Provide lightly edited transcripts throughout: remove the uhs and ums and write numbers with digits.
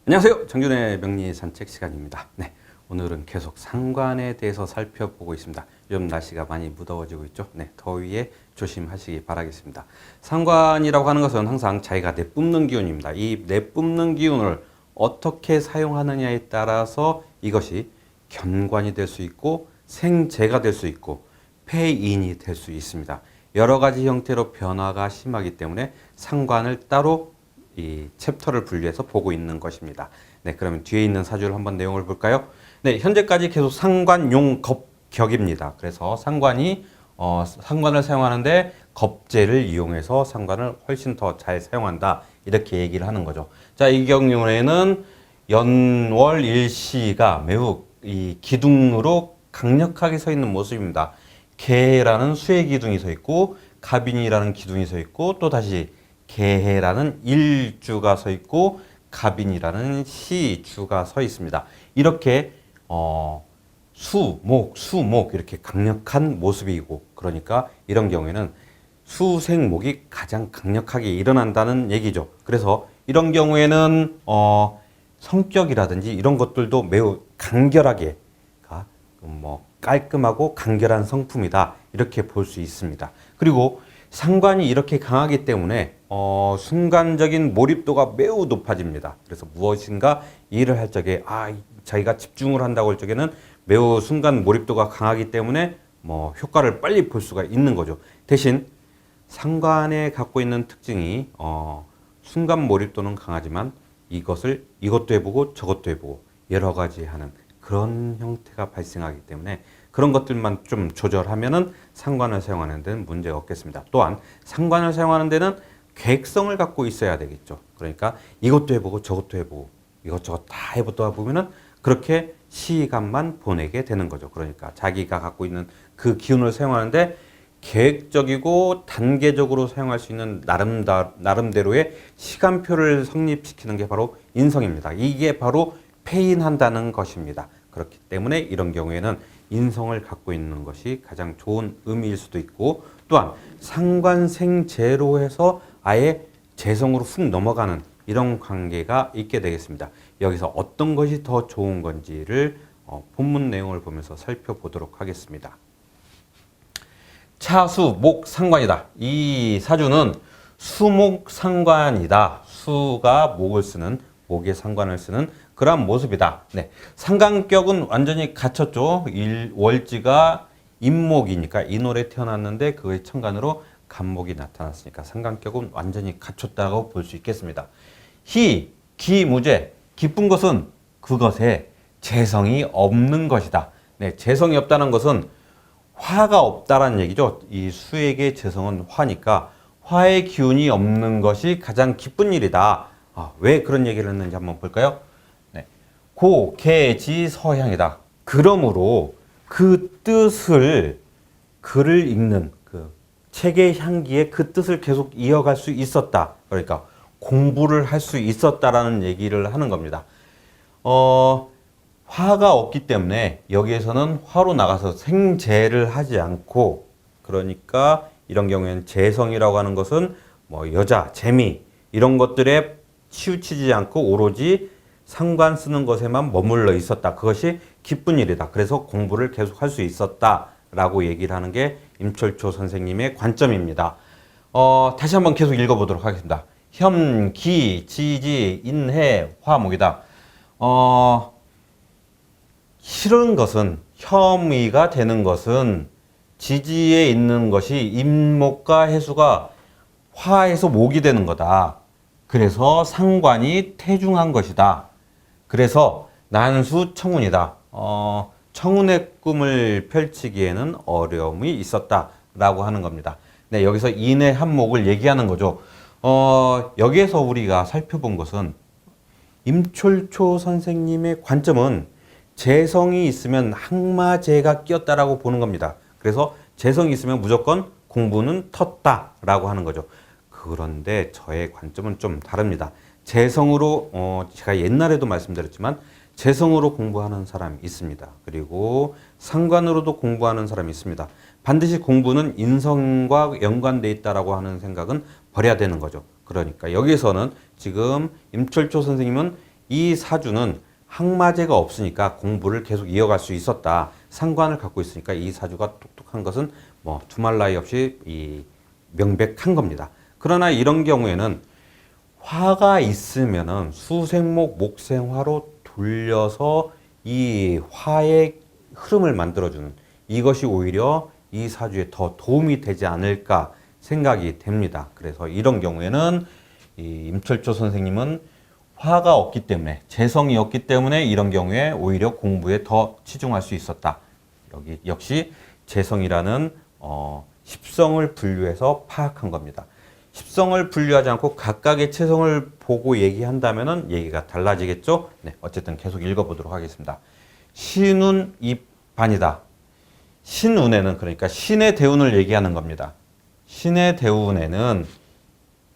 안녕하세요. 정준의 명리 산책 시간입니다. 네, 오늘은 계속 상관에 대해서 살펴보고 있습니다. 요즘 날씨가 많이 무더워지고 있죠. 네, 더위에 조심하시기 바라겠습니다. 상관이라고 하는 것은 항상 자기가 내뿜는 기운입니다. 이 내뿜는 기운을 어떻게 사용하느냐에 따라서 이것이 견관이 될 수 있고 생재가 될 수 있고 폐인이 될 수 있습니다. 여러 가지 형태로 변화가 심하기 때문에 상관을 따로 이 챕터를 분리해서 보고 있는 것입니다. 네, 그러면 뒤에 있는 사주를 한번 내용을 볼까요? 네, 현재까지 계속 상관용겁격입니다. 그래서 상관을 사용하는데 겁재를 이용해서 상관을 훨씬 더 잘 사용한다. 이렇게 얘기를 하는 거죠. 자, 이 경우에는 연월일시가 매우 이 기둥으로 강력하게 서 있는 모습입니다. 개라는 수의 기둥이 서 있고 갑인이라는 기둥이 서 있고 또 다시 개해라는 일주가 서 있고 갑인이라는 시주가 서 있습니다. 이렇게 수목 이렇게 강력한 모습이고, 그러니까 이런 경우에는 수생목이 가장 강력하게 일어난다는 얘기죠. 그래서 이런 경우에는 성격이라든지 이런 것들도 매우 간결하게 깔끔하고 간결한 성품이다, 이렇게 볼 수 있습니다. 그리고 상관이 이렇게 강하기 때문에 순간적인 몰입도가 매우 높아집니다. 그래서 무엇인가 일을 할 적에 자기가 집중을 한다고 할 적에는 매우 순간 몰입도가 강하기 때문에 효과를 빨리 볼 수가 있는 거죠. 대신 상관에 갖고 있는 특징이 순간 몰입도는 강하지만 이것도 해보고 저것도 해보고 여러 가지 하는 그런 형태가 발생하기 때문에 그런 것들만 좀 조절하면은 상관을 사용하는 데는 문제가 없겠습니다. 또한 상관을 사용하는 데는 계획성을 갖고 있어야 되겠죠. 그러니까 이것도 해보고 저것도 해보고 이것저것 다 해보다 보면은 그렇게 시간만 보내게 되는 거죠. 그러니까 자기가 갖고 있는 그 기운을 사용하는데 계획적이고 단계적으로 사용할 수 있는 나름대로의 시간표를 성립시키는 게 바로 인성입니다. 이게 바로 폐인한다는 것입니다. 그렇기 때문에 이런 경우에는 인성을 갖고 있는 것이 가장 좋은 의미일 수도 있고, 또한 상관생재로 해서 아예 재성으로 훅 넘어가는 이런 관계가 있게 되겠습니다. 여기서 어떤 것이 더 좋은 건지를 본문 내용을 보면서 살펴보도록 하겠습니다. 차수 목 상관이다. 이 사주는 수목 상관이다. 수가 목의 상관을 쓰는 그러한 모습이다. 네, 상관격은 완전히 갖췄죠. 월지가 임목이니까 인월에 태어났는데 그의 천간으로 간목이 나타났으니까 상관격은 완전히 갖췄다고 볼 수 있겠습니다. 기무제, 기쁜 것은 그것에 재성이 없는 것이다. 네, 재성이 없다는 것은 화가 없다라는 얘기죠. 이 수에게 재성은 화니까 화의 기운이 없는 것이 가장 기쁜 일이다. 왜 그런 얘기를 했는지 한번 볼까요? 고개지서향이다. 그러므로 그 뜻을, 글을 읽는 그 책의 향기에 그 뜻을 계속 이어갈 수 있었다. 그러니까 공부를 할 수 있었다라는 얘기를 하는 겁니다. 화가 없기 때문에 여기에서는 화로 나가서 생재를 하지 않고, 그러니까 이런 경우에는 재성이라고 하는 것은 여자, 재미 이런 것들에 치우치지 않고 오로지 상관 쓰는 것에만 머물러 있었다. 그것이 기쁜 일이다. 그래서 공부를 계속 할 수 있었다라고 얘기를 하는 게 임철초 선생님의 관점입니다. 다시 한번 계속 읽어보도록 하겠습니다. 혐, 기, 지지, 인해, 화목이다. 싫은 것은, 혐의가 되는 것은 지지에 있는 것이 임목과 해수가 화에서 목이 되는 거다. 그래서 상관이 태중한 것이다. 그래서 난수 청운이다. 청운의 꿈을 펼치기에는 어려움이 있었다라고 하는 겁니다. 네, 여기서 인의 한목을 얘기하는 거죠. 여기에서 우리가 살펴본 것은 임철초 선생님의 관점은 재성이 있으면 항마재가 끼었다라고 보는 겁니다. 그래서 재성이 있으면 무조건 공부는 텄다라고 하는 거죠. 그런데 저의 관점은 좀 다릅니다. 재성으로 제가 옛날에도 말씀드렸지만 재성으로 공부하는 사람이 있습니다. 그리고 상관으로도 공부하는 사람이 있습니다. 반드시 공부는 인성과 연관되어 있다라고 하는 생각은 버려야 되는 거죠. 그러니까 여기서는 지금 임철초 선생님은 이 사주는 학마제가 없으니까 공부를 계속 이어갈 수 있었다. 상관을 갖고 있으니까 이 사주가 똑똑한 것은 뭐 두말 나위 없이 명백한 겁니다. 그러나 이런 경우에는 화가 있으면은 수생목 목생화로 돌려서 이 화의 흐름을 만들어주는 이것이 오히려 이 사주에 더 도움이 되지 않을까 생각이 됩니다. 그래서 이런 경우에는 이 임철조 선생님은 화가 없기 때문에, 재성이 없기 때문에 이런 경우에 오히려 공부에 더 치중할 수 있었다. 여기 역시 재성이라는 십성을 분류해서 파악한 겁니다. 십성을 분류하지 않고 각각의 체성을 보고 얘기한다면은 얘기가 달라지겠죠? 네, 어쨌든 계속 읽어보도록 하겠습니다. 신운 입반이다. 신운에는 그러니까 신의 대운을 얘기하는 겁니다. 신의 대운에는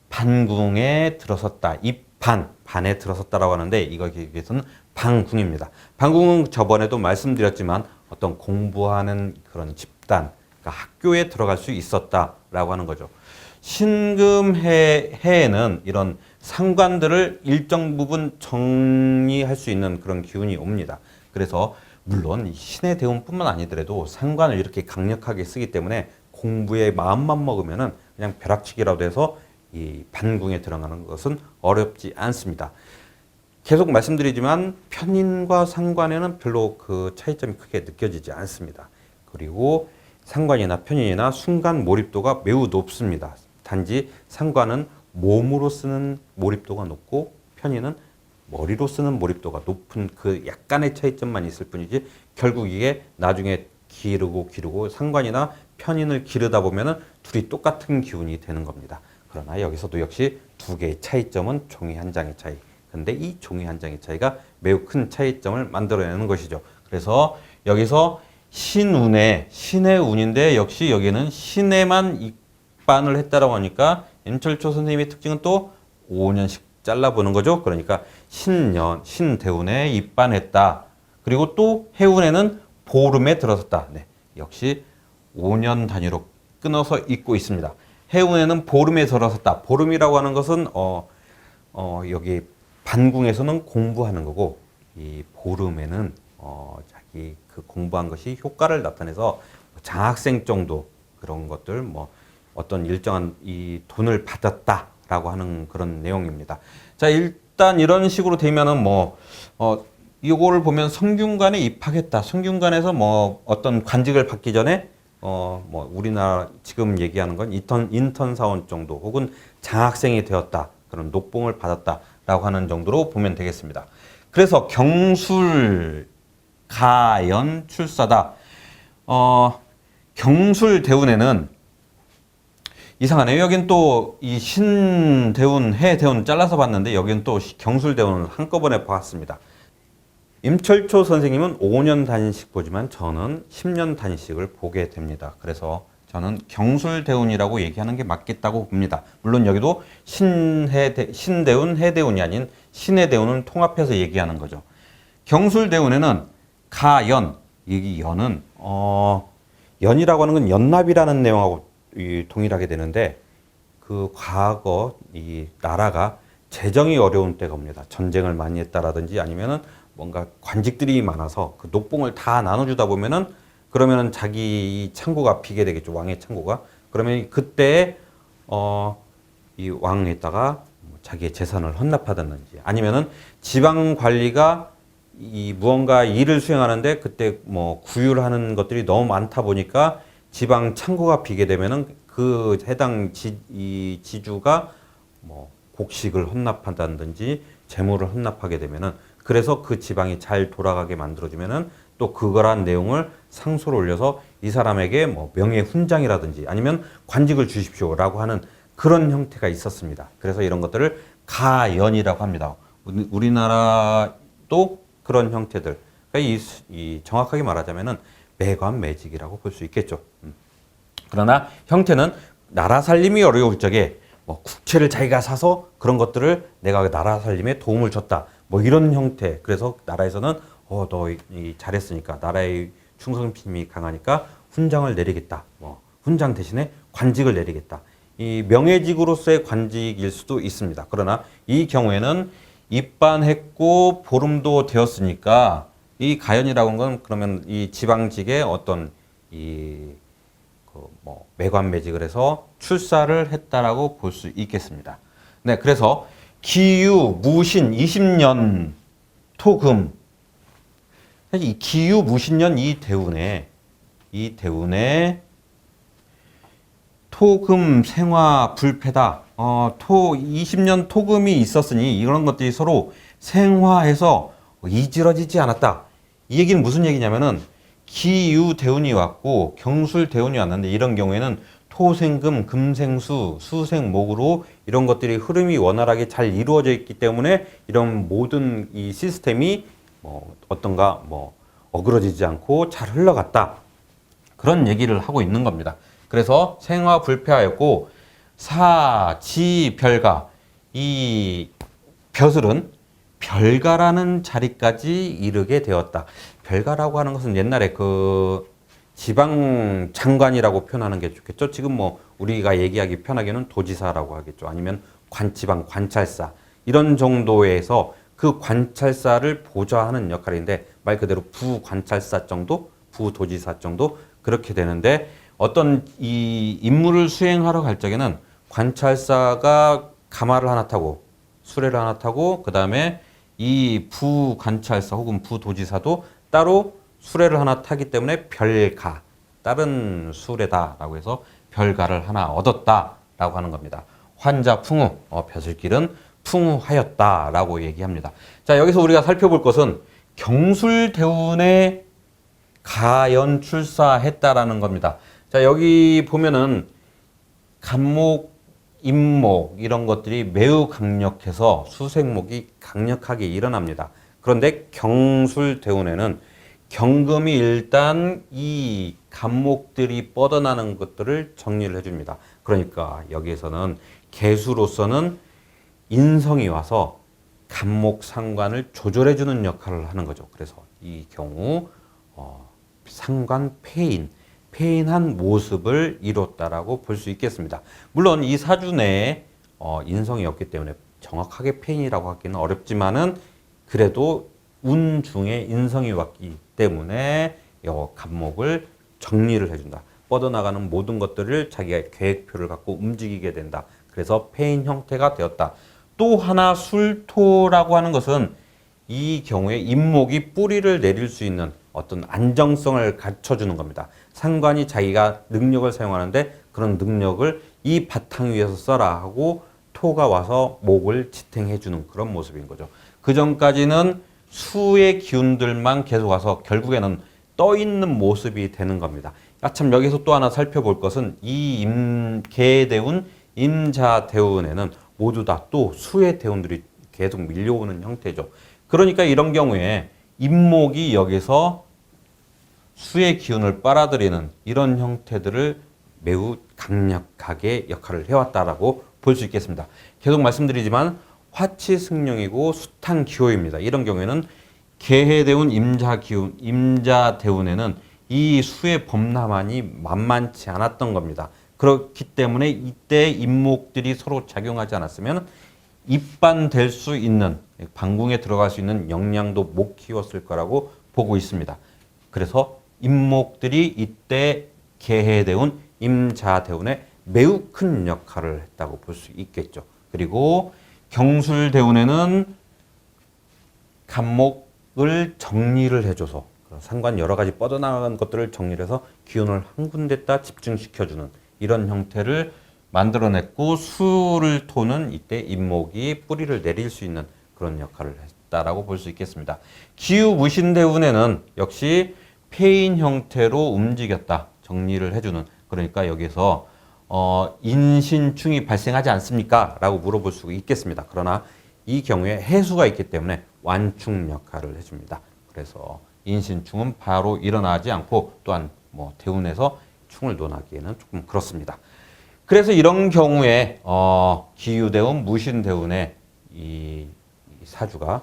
반궁에 들어섰다. 입반, 반에 들어섰다라고 하는데 이거에서는 반궁입니다. 반궁은 저번에도 말씀드렸지만 어떤 공부하는 그런 집단, 그러니까 학교에 들어갈 수 있었다라고 하는 거죠. 신금해에는 이런 상관들을 일정 부분 정리할 수 있는 그런 기운이 옵니다. 그래서 물론 신의 대운뿐만 아니더라도 상관을 이렇게 강력하게 쓰기 때문에 공부에 마음만 먹으면은 그냥 벼락치기라도 해서 이 반궁에 들어가는 것은 어렵지 않습니다. 계속 말씀드리지만 편인과 상관에는 별로 그 차이점이 크게 느껴지지 않습니다. 그리고 상관이나 편인이나 순간 몰입도가 매우 높습니다. 단지 상관은 몸으로 쓰는 몰입도가 높고 편인은 머리로 쓰는 몰입도가 높은 그 약간의 차이점만 있을 뿐이지 결국 이게 나중에 기르고 상관이나 편인을 기르다 보면은 둘이 똑같은 기운이 되는 겁니다. 그러나 여기서도 역시 두 개의 차이점은 종이 한 장의 차이. 근데 이 종이 한 장의 차이가 매우 큰 차이점을 만들어내는 것이죠. 그래서 여기서 신운에 신의 운인데 역시 여기는 신에만 입반을 했다라고 하니까 임철초 선생님의 특징은 또 5년씩 잘라보는 거죠. 그러니까 신대운에 입반했다. 그리고 또 해운에는 보름에 들어섰다. 네, 역시 5년 단위로 끊어서 읽고 있습니다. 해운에는 보름에 들어섰다. 보름이라고 하는 것은 여기 반궁에서는 공부하는 거고 이 보름에는 자기 그 공부한 것이 효과를 나타내서 장학생 정도 그런 것들 뭐 어떤 일정한 이 돈을 받았다라고 하는 그런 내용입니다. 자, 일단 이런 식으로 되면은 이거를 보면 성균관에 입학했다. 성균관에서 뭐 어떤 관직을 받기 전에 우리나라 지금 얘기하는 건 인턴 사원 정도 혹은 장학생이 되었다. 그런 녹봉을 받았다라고 하는 정도로 보면 되겠습니다. 그래서 경술 가연 출사다. 경술 대운에는 이상하네요. 여긴 또 이 신대운, 해대운 잘라서 봤는데 여긴 또 경술 대운을 한꺼번에 봤습니다. 임철초 선생님은 5년 단위씩 보지만 저는 10년 단위씩을 보게 됩니다. 그래서 저는 경술대운이라고 얘기하는 게 맞겠다고 봅니다. 물론 여기도 신대운, 해대운이 아닌 신의 대운을 통합해서 얘기하는 거죠. 경술대운에는 가연, 이 연은 연이라고 하는 건 연납이라는 내용하고 동일하게 되는데 그 과거 이 나라가 재정이 어려운 때가 옵니다. 전쟁을 많이 했다라든지 아니면은 뭔가 관직들이 많아서 그 녹봉을 다 나눠주다 보면은 그러면은 자기 창고가 비게 되겠죠. 왕의 창고가. 그러면 그때 이 왕에다가 자기의 재산을 헌납하든지 아니면은 지방 관리가 이 무언가 일을 수행하는데 그때 뭐 구휼하는 것들이 너무 많다 보니까 지방 창고가 비게 되면은 그 해당 지주가 뭐 곡식을 헌납한다든지 재물을 헌납하게 되면은 그래서 그 지방이 잘 돌아가게 만들어주면은 또 그거란 내용을 상소를 올려서 이 사람에게 뭐 명예 훈장이라든지 아니면 관직을 주십시오라고 하는 그런 형태가 있었습니다. 그래서 이런 것들을 가연이라고 합니다. 우리나라도 그런 형태들. 그러니까 이 정확하게 말하자면은 매관매직이라고 볼 수 있겠죠. 그러나 형태는 나라 살림이 어려울 적에 뭐 국채를 자기가 사서 그런 것들을 내가 나라 살림에 도움을 줬다. 뭐 이런 형태. 그래서 나라에서는 너 잘했으니까 나라의 충성심이 강하니까 훈장을 내리겠다. 뭐 훈장 대신에 관직을 내리겠다. 이 명예직으로서의 관직일 수도 있습니다. 그러나 이 경우에는 입반했고 보름도 되었으니까 이 가연이라고 하는 건 그러면 이 지방직의 어떤 이 그 뭐 매관매직을 해서 출사를 했다라고 볼 수 있겠습니다. 네, 그래서 기유, 무신, 20년, 토금. 사실 이 기유, 무신년 이 대운에 토금, 생화, 불패다. 20년 토금이 있었으니 이런 것들이 서로 생화해서 이질어지지 않았다. 이 얘기는 무슨 얘기냐면은 기유 대운이 왔고 경술 대운이 왔는데 이런 경우에는 토생금, 금생수, 수생목으로 이런 것들이 흐름이 원활하게 잘 이루어져 있기 때문에 이런 모든 이 시스템이 어떤가 어그러지지 않고 잘 흘러갔다. 그런 얘기를 하고 있는 겁니다. 그래서 생화 불패하였고 사, 지, 별가 이 벼슬은 별가라는 자리까지 이르게 되었다. 별가라고 하는 것은 옛날에 그 지방 장관이라고 표현하는 게 좋겠죠. 지금 우리가 얘기하기 편하게는 도지사라고 하겠죠. 아니면 지방 관찰사 이런 정도에서 그 관찰사를 보좌하는 역할인데 말 그대로 부관찰사 정도, 부도지사 정도 그렇게 되는데 어떤 이 임무를 수행하러 갈 적에는 관찰사가 가마를 하나 타고 수레를 하나 타고 그 다음에 이 부관찰사 혹은 부도지사도 따로 수레를 하나 타기 때문에 별가, 다른 수레다라고 해서 별가를 하나 얻었다라고 하는 겁니다. 환자풍우, 벼슬길은 풍우하였다라고 얘기합니다. 자, 여기서 우리가 살펴볼 것은 경술대운에 가연출사했다라는 겁니다. 자, 여기 보면은 간목, 임목 이런 것들이 매우 강력해서 수생목이 강력하게 일어납니다. 그런데 경술대운에는 경금이 일단 이 간목들이 뻗어나는 것들을 정리를 해줍니다. 그러니까 여기에서는 개수로서는 인성이 와서 간목 상관을 조절해주는 역할을 하는 거죠. 그래서 이 경우 상관 폐인한 모습을 이뤘다라고 볼 수 있겠습니다. 물론 이 사주 내에 인성이 없기 때문에 정확하게 폐인이라고 하기는 어렵지만은 그래도 운 중에 인성이 왔기 때문에 간목을 정리를 해준다. 뻗어나가는 모든 것들을 자기가 계획표를 갖고 움직이게 된다. 그래서 폐인 형태가 되었다. 또 하나 술토라고 하는 것은 이 경우에 임목이 뿌리를 내릴 수 있는 어떤 안정성을 갖춰주는 겁니다. 상관이 자기가 능력을 사용하는데 그런 능력을 이 바탕 위에서 써라 하고 토가 와서 목을 지탱해주는 그런 모습인 거죠. 그 전까지는 수의 기운들만 계속 와서 결국에는 떠 있는 모습이 되는 겁니다. 참 여기서 또 하나 살펴볼 것은 이 계대운, 임자대운에는 모두 다 또 수의 대운들이 계속 밀려오는 형태죠. 그러니까 이런 경우에 임목이 여기서 수의 기운을 빨아들이는 이런 형태들을 매우 강력하게 역할을 해왔다라고 볼 수 있겠습니다. 계속 말씀드리지만 화치승룡이고 수탄기호입니다. 이런 경우에는 계해대운 임자기운, 임자대운에는 이 수의 범람한이 만만치 않았던 겁니다. 그렇기 때문에 이때 임목들이 서로 작용하지 않았으면 입반될 수 있는, 방궁에 들어갈 수 있는 역량도 못 키웠을 거라고 보고 있습니다. 그래서 임목들이 이때 계해대운, 임자대운에 매우 큰 역할을 했다고 볼 수 있겠죠. 그리고 경술대운에는 간목을 정리를 해줘서 상관 여러 가지 뻗어나간 것들을 정리를 해서 기운을 한 군데다 집중시켜주는 이런 형태를 만들어냈고 수를 토는 이때 임목이 뿌리를 내릴 수 있는 그런 역할을 했다라고 볼 수 있겠습니다. 기후무신대운에는 역시 폐인 형태로 움직였다. 정리를 해주는, 그러니까 여기서 인신충이 발생하지 않습니까? 라고 물어볼 수 있겠습니다. 그러나 이 경우에 해수가 있기 때문에 완충 역할을 해줍니다. 그래서 인신충은 바로 일어나지 않고 또한 대운에서 충을 논하기에는 조금 그렇습니다. 그래서 이런 경우에 기유대운, 무신대운에 이 사주가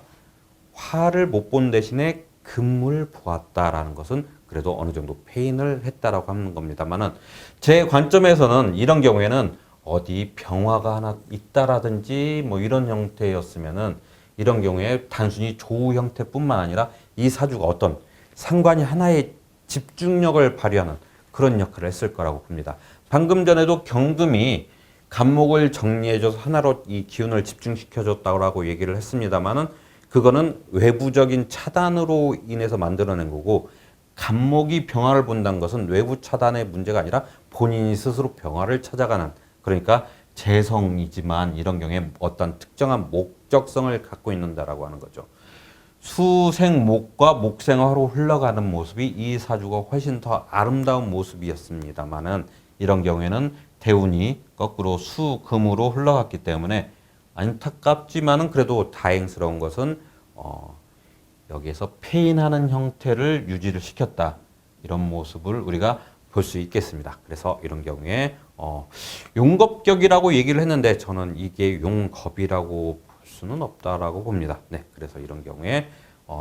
화를 못 본 대신에 금을 보았다라는 것은 그래도 어느 정도 폐인을 했다라고 하는 겁니다만은 제 관점에서는 이런 경우에는 어디 병화가 하나 있다라든지 이런 형태였으면은 이런 경우에 단순히 조우 형태뿐만 아니라 이 사주가 어떤 상관이 하나의 집중력을 발휘하는 그런 역할을 했을 거라고 봅니다. 방금 전에도 경금이 간목을 정리해줘서 하나로 이 기운을 집중시켜줬다고 얘기를 했습니다만은 그거는 외부적인 차단으로 인해서 만들어낸 거고, 간목이 병화를 본다는 것은 외부 차단의 문제가 아니라 본인이 스스로 병화를 찾아가는, 그러니까 재성이지만 이런 경우에 어떤 특정한 목적성을 갖고 있는다라고 하는 거죠. 수생목과 목생화로 흘러가는 모습이 이 사주가 훨씬 더 아름다운 모습이었습니다만은 이런 경우에는 대운이 거꾸로 수금으로 흘러갔기 때문에 안타깝지만은 그래도 다행스러운 것은 여기에서 폐인하는 형태를 유지를 시켰다, 이런 모습을 우리가 볼 수 있겠습니다. 그래서 이런 경우에 용겁격이라고 얘기를 했는데 저는 이게 용겁이라고 볼 수는 없다라고 봅니다. 네, 그래서 이런 경우에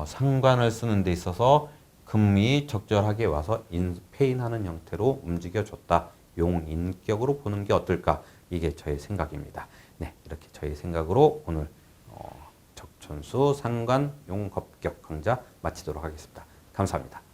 상관을 쓰는 데 있어서 금이 적절하게 와서 폐인하는 형태로 움직여줬다. 용인격으로 보는 게 어떨까? 이게 저의 생각입니다. 네, 이렇게 저의 생각으로 오늘 적천수 상관 용겁격 강좌 마치도록 하겠습니다. 감사합니다.